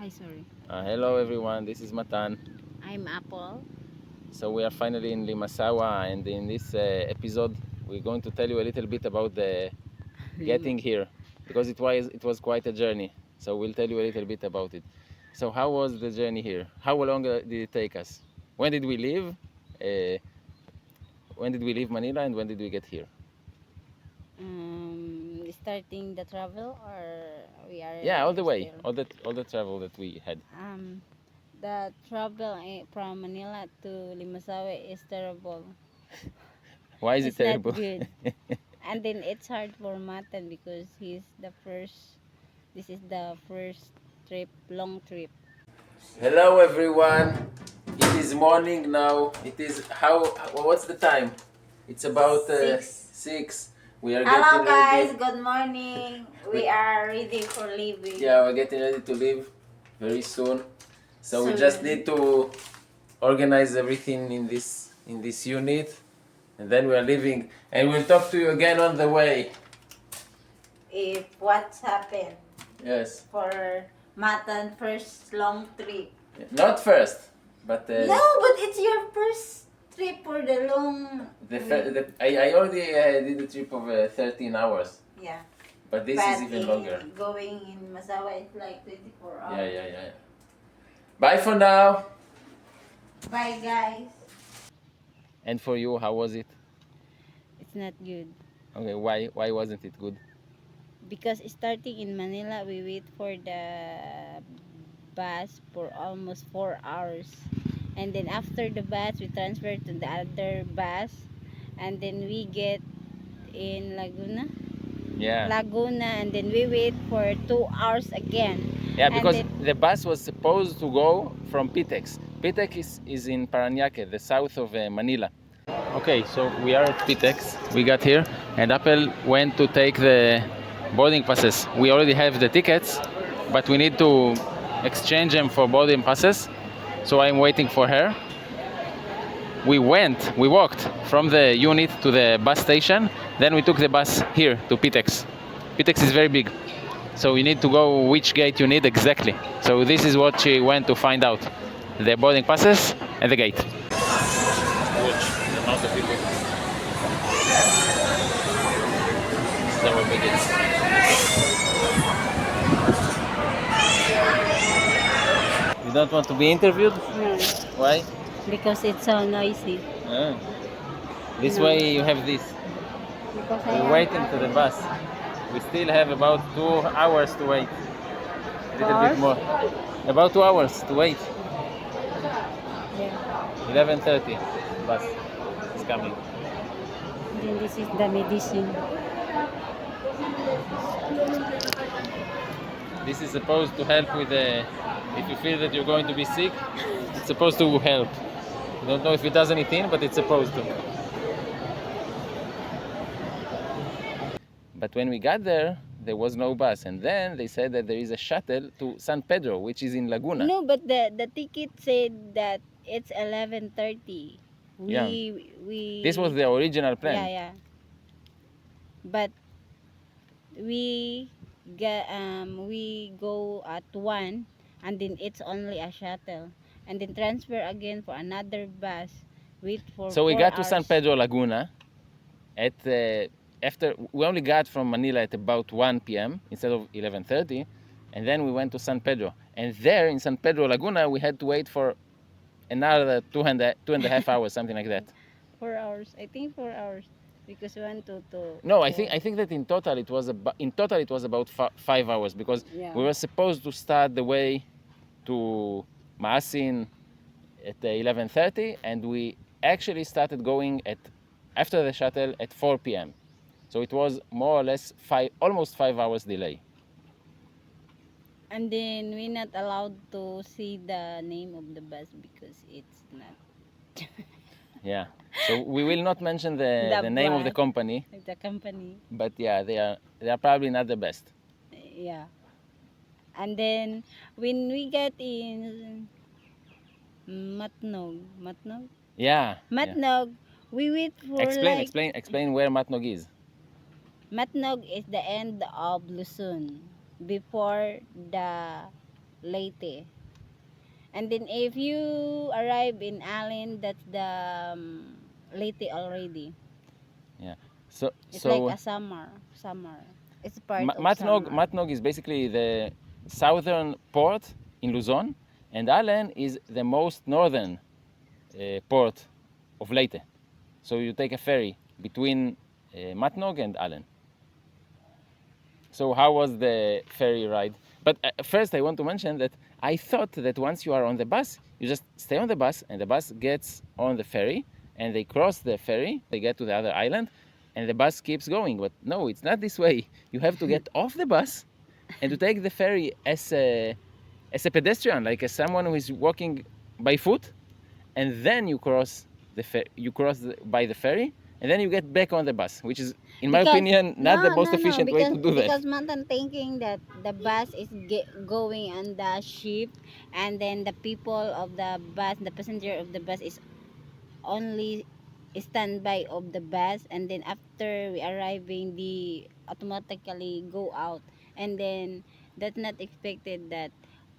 Ay, sorry. Hello everyone, this is Matan. I'm Apple. So we are finally in Limasawa, and in this episode we're going to tell you a little bit about the getting here, because it was quite a journey. So we'll tell you a little bit about it. So how was the journey here? How long did it take us? When did we leave? When did we leave Manila, and when did we get here? Starting the travel, or we are Yeah, all the way, still? all the travel that we had. The travel from Manila to Limasawa is terrible. Why is it It's not terrible? good. And then it's hard for Matan because this is the first trip, long trip. Hello everyone. It is morning now. It is what's the time? It's about 6. We are Hello getting guys, ready. good morning. We are ready for leaving. Yeah, we're getting ready to leave very soon. So we just need to organize everything in this unit, and then we are leaving, and we'll talk to you again on the way. If what's happened Yes. for Matan first long trip. Not first, but No, but it's your first trip for the long. I already did a trip of 13 hours. Yeah. But this is even longer. Going in Masawa is like 24 hours. Yeah. Bye for now. Bye guys. And for you, how was it? It's not good. Okay, why wasn't it good? Because starting in Manila, we wait for the bus for almost 4 hours. And then after the bus, we transfer to the other bus. And then we get in Laguna. Yeah. Laguna, and then we wait for 2 hours again. Yeah, because the bus was supposed to go from Pitex. Pitex is in Parañaque, the south of Manila. Okay, so we are at Pitex. We got here, and Apple went to take the boarding passes. We already have the tickets, but we need to exchange them for boarding passes. So I'm waiting for her. We walked from the unit to the bus station. Then we took the bus here to Pitex. Pitex is very big, so you need to go which gate you need exactly. So this is what she went to find out: the boarding passes and the gate. Watch the amount of people. This is our biggest. You don't want to be interviewed? No, Why? because it's so noisy. Ah. This No. way you have this. Because We're waiting to the bus. We still have about 2 hours to wait. A little bit more. About 2 hours to wait. Yeah. 11:30. Bus is coming. Then this is the medicine. This is supposed to help with the. If you feel that you're going to be sick, it's supposed to help. I don't know if it does anything, but it's supposed to. But when we got there was no bus, and then they said that there is a shuttle to San Pedro, which is in Laguna. No, but the ticket said that it's 11:30. We This was the original plan. Yeah. But we go at 1, and then it's only a shuttle, and then transfer again for another bus. Wait for So we 4 got to hours. San Pedro Laguna at after we only got from Manila at about 1 p.m. instead of 11:30, and then we went to San Pedro. And there in San Pedro Laguna, we had to wait for another two and a half hours, something like that. 4 hours. I think 4 hours, because we went to. No, I think that in total it was about 5 hours, because Yeah. we were supposed to start the way to Maasin at 11:30, and we actually started going after the shuttle at 4 p.m. So it was more or less almost 5 hours delay. And then we're not allowed to see the name of the bus because it's not. Yeah. So we will not mention the name of the company. The company. But yeah, they are probably not the best. Yeah. And then when we get in Matnog. Yeah. Matnog, we wait for Explain where Matnog is. Matnog is the end of Luzon, before the Leyte. And then if you arrive in Allen, that's the Leyte already. Yeah. So It's like so a summer. It's part of Matnog summer. Matnog is basically the southern port in Luzon, and Allen is the most northern port of Leyte. So you take a ferry between Matnog and Allen. So how was the ferry ride? But first I want to mention that I thought that once you are on the bus, you just stay on the bus and the bus gets on the ferry and they cross the ferry, they get to the other island and the bus keeps going. But no, it's not this way. You have to get off the bus and to take the ferry as a pedestrian, like as someone who is walking by foot, and then you cross by the ferry, and then you get back on the bus, which is, in my opinion, not the most efficient way to do that. Because Mantan thinking that the bus is going on the ship, and then the people of the bus, the passenger of the bus is only standby of the bus, and then after we arriving, the automatically go out, and then that's not expected that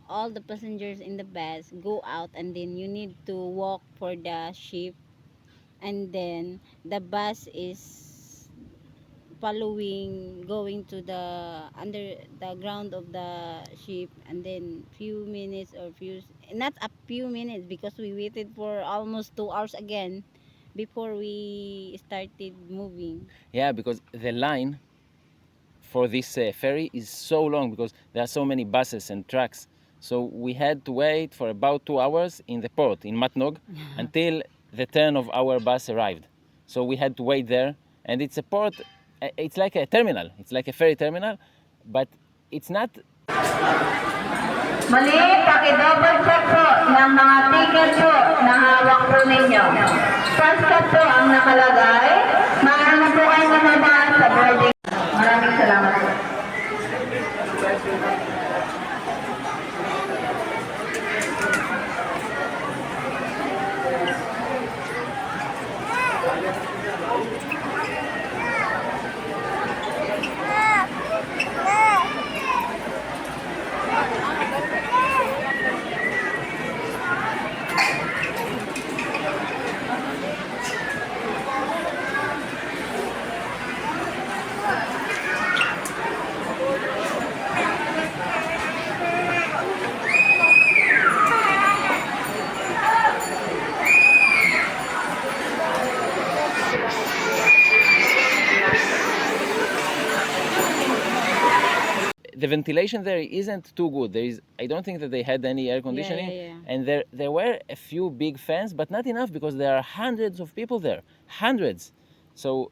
all the passengers in the bus go out, and then you need to walk for the ship, and then the bus is following going to the under the ground of the ship, and then few minutes or few, not a few minutes, because we waited for almost 2 hours again before we started moving. Yeah, because the line for this ferry is so long because there are so many buses and trucks. So we had to wait for about 2 hours in the port in Matnog until the turn of our bus arrived. So we had to wait there, and it's a port. It's like a terminal. It's like a ferry terminal, but it's not. Muli, paki-double check po ng mga ticket po na hawak po ninyo. Paskat po ang nakalagay. Maaari na po kayo lumabas sa boarding. Maraming salamat po. The ventilation there isn't too good. I don't think that they had any air conditioning, yeah. and there were a few big fans, but not enough because there are hundreds of people there, hundreds. So,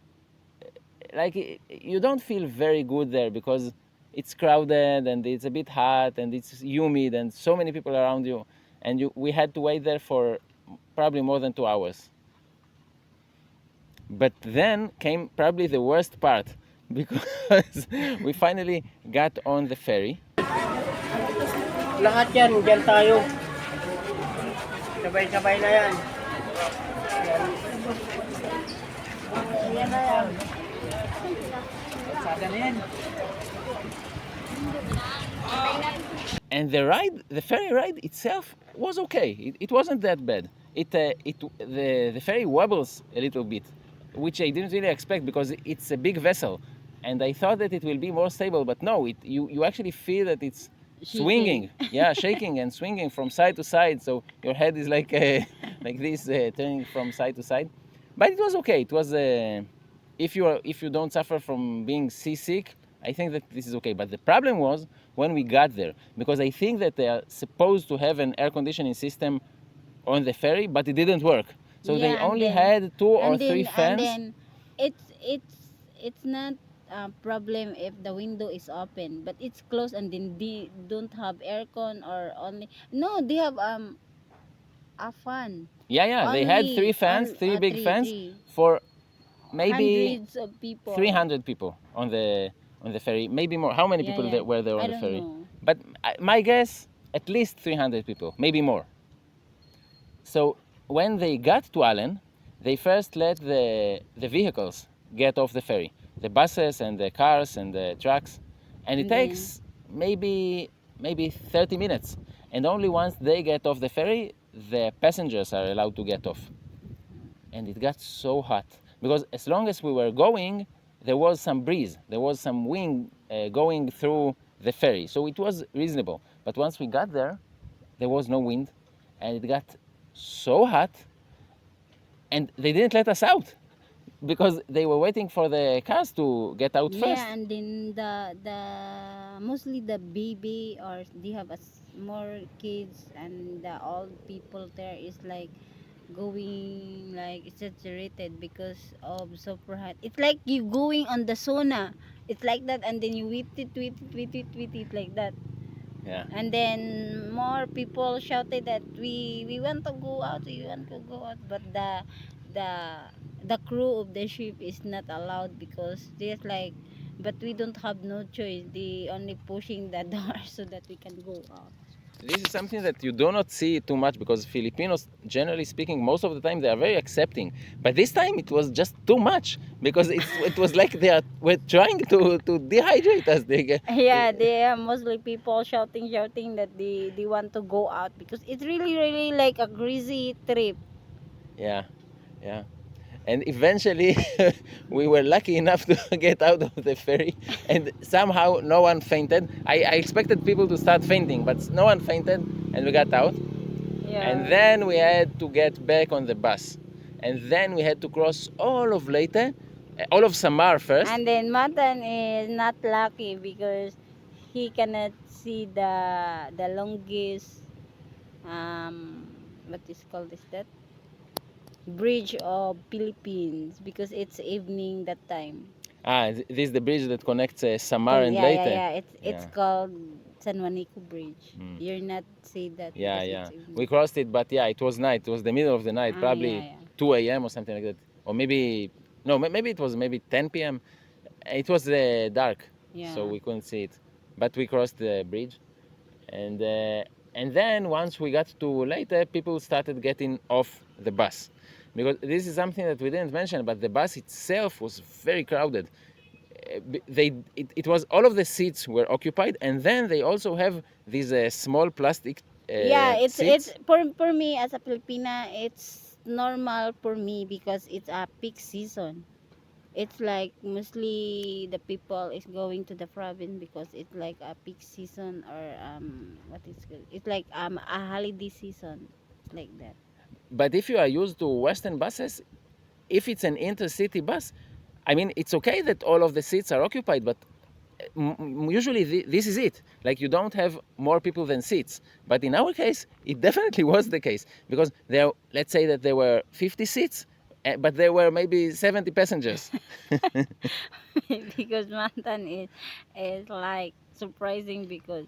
like, you don't feel very good there because it's crowded and it's a bit hot and it's humid and so many people around you, and we had to wait there for probably more than 2 hours. But then came probably the worst part because we finally got on the ferry. Lahat yan, dyan tayo. Sabay-sabay na yan. Yan na yan. Sada na yan. And the ferry ride itself was okay. It wasn't that bad. The ferry wobbles a little bit, which I didn't really expect because it's a big vessel. And I thought that it will be more stable, but no, you actually feel that it's swinging. Yeah, shaking and swinging from side to side. So your head is like like this, turning from side to side. But it was okay. It was if you don't suffer from being seasick, I think that this is okay. But the problem was when we got there, because I think that they are supposed to have an air conditioning system on the ferry, but it didn't work. So Yeah, they and only then- had 2 or and then, 3 fans. And then it's not a problem if the window is open, but it's closed, and then they don't have aircon, or only no, they have a fan. Yeah, they had 3 fans, 3 big fans for maybe Hundreds of people. 300 people on the ferry, maybe more. How many Yeah, people yeah. were there I on the don't ferry? know. But my guess, at least 300 people, maybe more. So when they got to Allen, they first let the vehicles get off the ferry, the buses and the cars and the trucks, and it And then- takes maybe 30 minutes and only once they get off the ferry, the passengers are allowed to get off. And it got so hot because as long as we were going, there was some breeze, there was some wind going through the ferry, so it was reasonable. But once we got there was no wind, and it got so hot, and they didn't let us out because they were waiting for the cars to get out first. Yeah, and then the mostly the baby, or they have more kids, and the old people there is like going like exaggerated because of super hot. It's like you going on the sauna. It's like that, and then you wait it like that. Yeah. And then more people shouted that we want to go out, we want to go out, but the the crew of the ship is not allowed because they're like, but we don't have no choice. They only pushing the door so that we can go out. This is something that you do not see too much because Filipinos, generally speaking, most of the time they are very accepting. But this time it was just too much because it was like were trying to dehydrate us. Yeah, they are mostly people shouting that they want to go out because it's really like a greasy trip. Yeah, yeah. And eventually we were lucky enough to get out of the ferry, and somehow no one fainted. I expected people to start fainting, but no one fainted, and we got out. Yeah. And then we had to get back on the bus. And then we had to cross all of Leyte, all of Samar first. And then Matan is not lucky because he cannot see the longest what is called is that bridge of Philippines because it's evening that time. This is the bridge that connects Samar and yeah, Leyte. It's called San Juanico Bridge. Mm. You're not see that. Yeah, because yeah. it's evening. We crossed it, but yeah, it was night. It was the middle of the night, probably yeah. 2 a.m. or something like that. Or maybe, no, maybe it was maybe 10 p.m. It was dark, Yeah. so we couldn't see it. But we crossed the bridge. And then once we got to Leyte, people started getting off the bus. Because this is something that we didn't mention, but the bus itself was very crowded. It was all of the seats were occupied, and then they also have these small plastic It's seats. for me as a Filipina, it's normal for me because it's a peak season. It's like mostly the people is going to the province because it's like a peak season, or what is good. It's like a holiday season like that. But if you are used to Western buses, if it's an intercity bus, I mean, it's okay that all of the seats are occupied, but usually this is it. Like, you don't have more people than seats. But in our case, it definitely was the case because let's say that there were 50 seats, but there were maybe 70 passengers. Because Mantan is like surprising because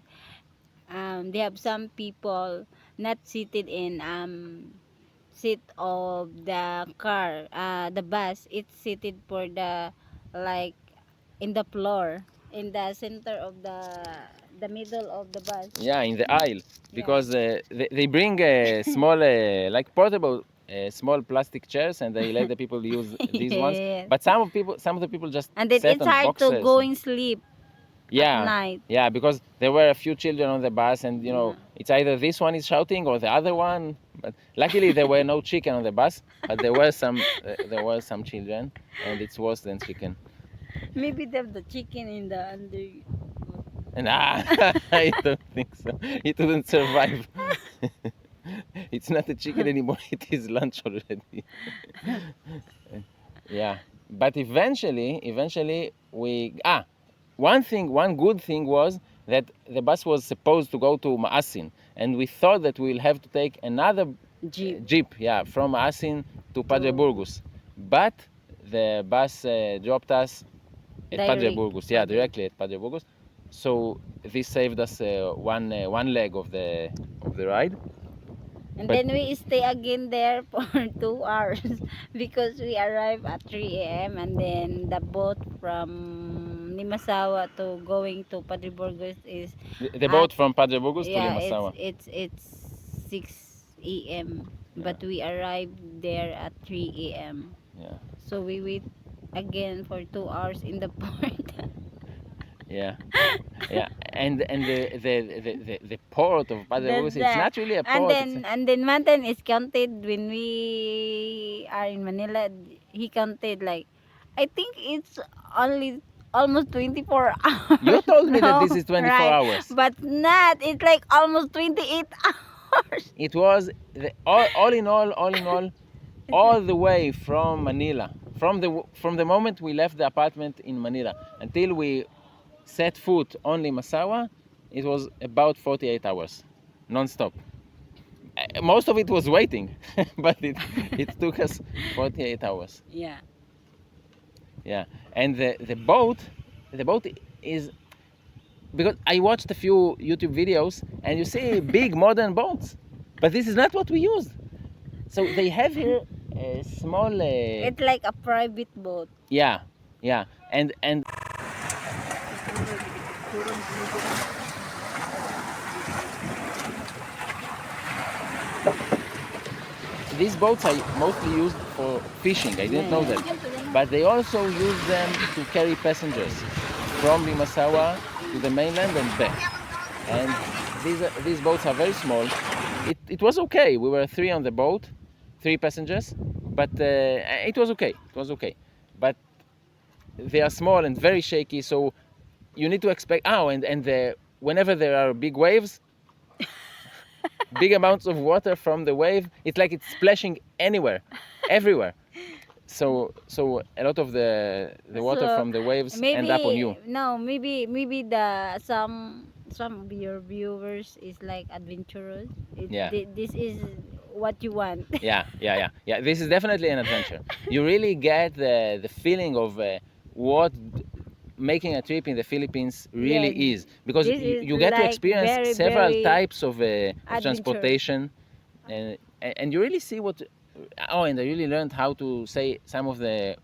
they have some people not seated in seat of the car, the bus. It's seated for the like in the floor, in the center of the middle of the bus. Yeah, in the aisle, because they bring small, like portable, small plastic chairs, and they let the people use these ones. Yes. But some of the people just And then sat it's on hard boxes. to go and sleep Yeah, at night. yeah, because there were a few children on the bus, and Yeah. it's either this one is shouting or the other one. But luckily there were no chicken on the bus, but there were some children, and it's worse than chicken. Maybe they have the chicken in the under. And I don't think so. It wouldn't survive. It's not a chicken anymore. It is lunch already. Yeah, but eventually one good thing was that the bus was supposed to go to Maasin, and we thought that we'll have to take another Jeep. yeah, from Maasin to Padre Burgos. But the bus dropped us at Padre Direct. Burgos. Yeah, directly at Padre Burgos. So this saved us one leg of the ride. And But- then we stay again there for 2 hours because we arrived at 3 a.m. and then the boat from Limasawa to going to Padre Burgos is The boat from Padre Burgos to yeah, Limasawa. it's 6 a.m. But we arrived there at 3 a.m. Yeah. So we wait again for 2 hours in the port. Yeah, yeah, and the port of Padre That's Cruz, it's not really a port. and then mountain is counted when we are in Manila. He counted like, I think it's only almost 24 You hours. told me that this No, is 24 right? hours. But not. It's like almost 28 hours. It was all in all the way from Manila, from the moment we left the apartment in Manila until we set foot on Limasawa, it was about 48 hours, non-stop. Most of it was waiting, but it took us 48 hours. Yeah. Yeah, and the boat is, because I watched a few YouTube videos and you see big modern boats, but this is not what we use. So they have here a small. It's like a private boat. Yeah, yeah, and these boats are mostly used for fishing. I didn't know that, but they also use them to carry passengers from Limasawa to the mainland and back. And these boats are very small. It was okay. We were three on the boat, three passengers, but it was okay. It was okay. But they are small and very shaky, so you need to expect. Oh, and whenever there are big waves, big amounts of water from the wave, it's like it's splashing anywhere, everywhere. So a lot of the water So, from the waves maybe end up on you. no, maybe the some of your viewers is like adventurous. Yeah. This is what you want. Yeah. This is definitely an adventure. You really get the feeling of what making a trip in the Philippines really Yeah, is, because this is you get to like experience very, several very types of adventure. transportation, and you really see what. Oh, and I really learned how to say some of the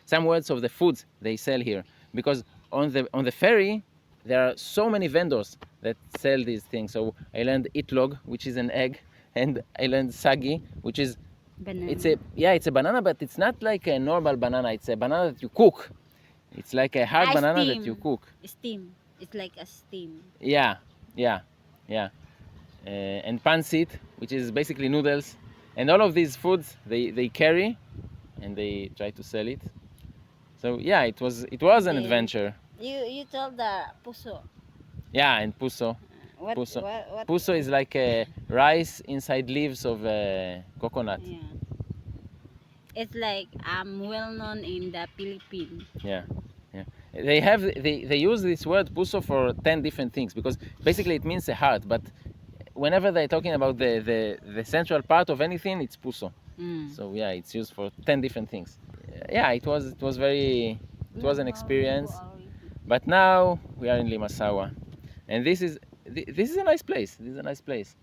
some words of the foods they sell here, because on the ferry there are so many vendors that sell these things. So I learned itlog, which is an egg, and I learned sagi, which is Banana. it's a banana, but it's not like a normal banana. It's a banana that you cook. It's like a hard banana that you cook. Steam. It's like a steam. Yeah, yeah, yeah. And pancit, which is basically noodles. And all of these foods they carry and they try to sell it. So yeah, it was an Then adventure. you told the puso. Yeah, and puso. What Puso. what? Puso is like a rice inside leaves of coconut. Yeah. It's like well known in the Philippines. Yeah, yeah. They use this word puso for 10 different things, because basically it means a heart, but whenever they're talking about the central part of anything, it's puso. Mm. So yeah, it's used for 10 different things. Yeah, it was an experience. But now we are in Limasawa, and this is a nice place. This is a nice place.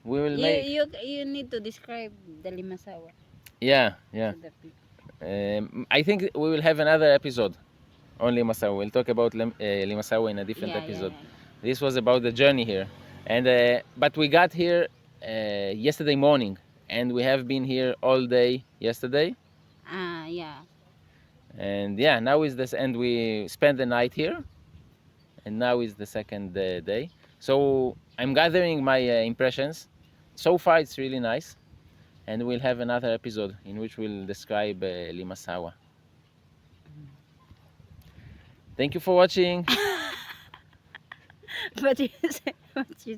We will make. You need to describe the Limasawa Yeah, yeah. to the people. I think we will have another episode on Limasawa. We'll talk about Limasawa in a different Yeah, episode. yeah. This was about the journey here, and but we got here yesterday morning, and we have been here all day yesterday. Yeah. And yeah, now is this, and we spent the night here, and now is the second day. So I'm gathering my impressions. So far, it's really nice, and we'll have another episode in which we'll describe Limasawa. Thank you for watching. But you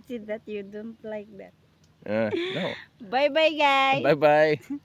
said that you don't like that. No. Bye bye guys. Bye bye.